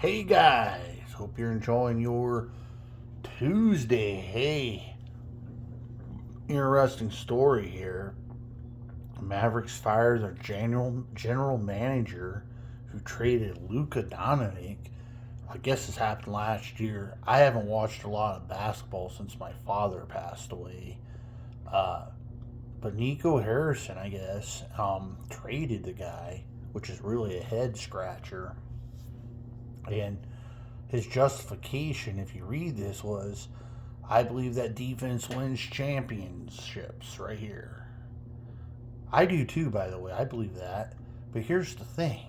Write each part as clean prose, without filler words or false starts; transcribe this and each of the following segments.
Hey guys, hope you're enjoying your Tuesday. Hey, interesting story here. Mavericks fired their general manager who traded Luka Doncic. I guess this happened last year. I haven't watched a lot of basketball since my father passed away. Uh, but Nico Harrison, I guess, traded the guy, which is really a head scratcher. And his justification, if you read this, was I believe that defense wins championships right here. I do too, by the way. I believe that. But here's the thing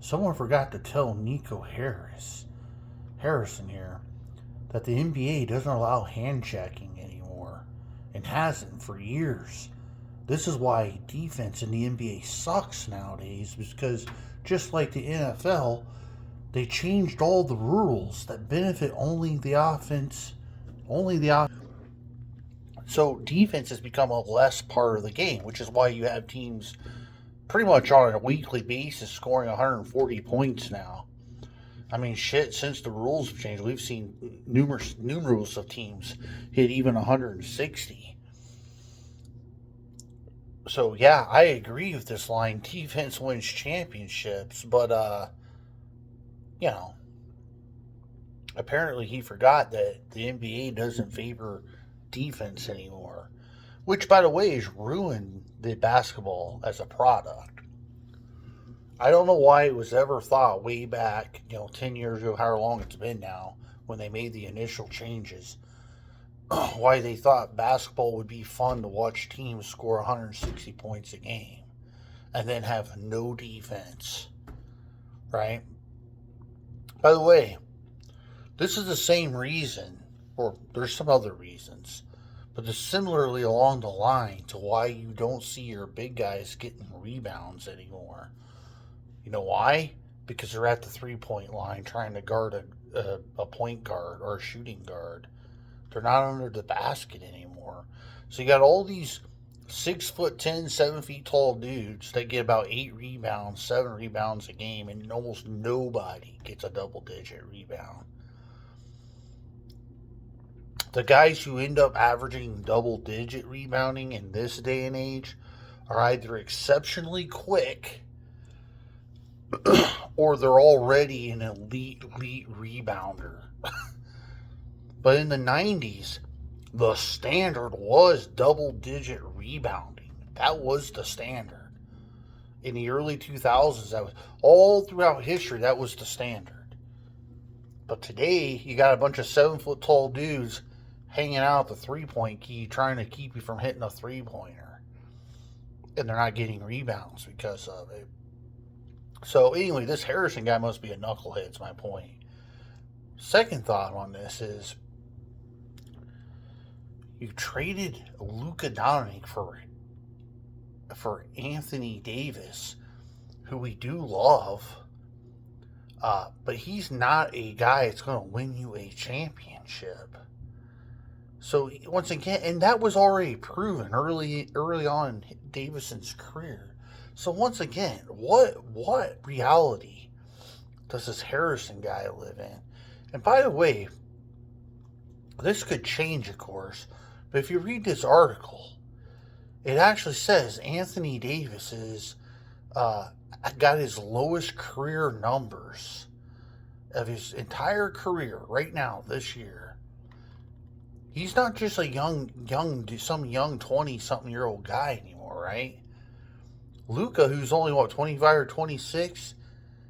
someone forgot to tell Harrison here, that the NBA doesn't allow hand checking anymore and hasn't for years. This is why defense in the NBA sucks nowadays, because just like the NFL, they changed all the rules that benefit only the offense. Only the offense. So defense has become a less part of the game, which is why you have teams pretty much on a weekly basis scoring 140 points now. I mean, shit, since the rules have changed, we've seen numerous of teams hit even 160. So, yeah, I agree with this line. Defense wins championships, but, you know, apparently he forgot that the NBA doesn't favor defense anymore, which, by the way, has ruined the basketball as a product. I don't know why it was ever thought way back, 10 years ago, however long it's been now, when they made the initial changes, why they thought basketball would be fun to watch teams score 160 points a game and then have no defense, right? By the way, this is the same reason, or there's some other reasons, but it's similarly along the line to why you don't see your big guys getting rebounds anymore. You know why? Because they're at the 3 point line trying to guard a point guard or a shooting guard. They're not under the basket anymore. So you got all these 6'10", 7 feet tall dudes that get about 8 rebounds, 7 rebounds a game, and almost nobody gets a double digit rebound. The guys who end up averaging double digit rebounding in this day and age are either exceptionally quick or they're already an elite rebounder. But in the 90s, the standard was double digit rebounding. That was the standard. In the early 2000s, that was all throughout history, that was the standard. But today, you got a bunch of 7 foot tall dudes hanging out the 3 point key trying to keep you from hitting a 3 pointer. And they're not getting rebounds because of it. So anyway, this Harrison guy must be a knucklehead, is my point. Second thought on this is you traded Luka Doncic for Anthony Davis, who we do love, but he's not a guy that's going to win you a championship. So once again, and that was already proven early on in Davison's career. So once again, what reality does this Harrison guy live in? And by the way, this could change, of course, but if you read this article, it actually says Anthony Davis is got his lowest career numbers of his entire career right now this year. He's not just a young 20-something-year-old guy anymore, right? Luka, who's only, 25 or 26,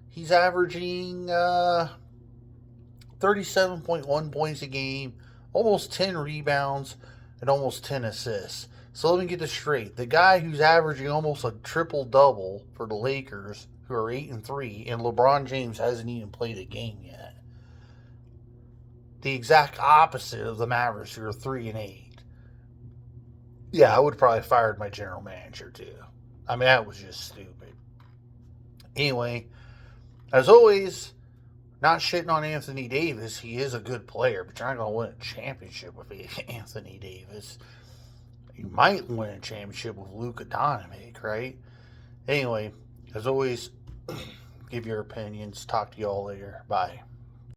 he's averaging 37.1 points a game, almost 10 rebounds, and almost 10 assists. So let me get this straight. The guy who's averaging almost a triple-double for the Lakers, who are 8-3, and LeBron James hasn't even played a game yet. The exact opposite of the Mavericks, who are 3-8. Yeah, I would have probably fired my general manager, too. I mean, that was just stupid. Anyway, as always, not shitting on Anthony Davis. He is a good player, but you're not going to win a championship with Anthony Davis. You might win a championship with Luka Doncic, right? Anyway, as always, give your opinions. Talk to y'all later. Bye.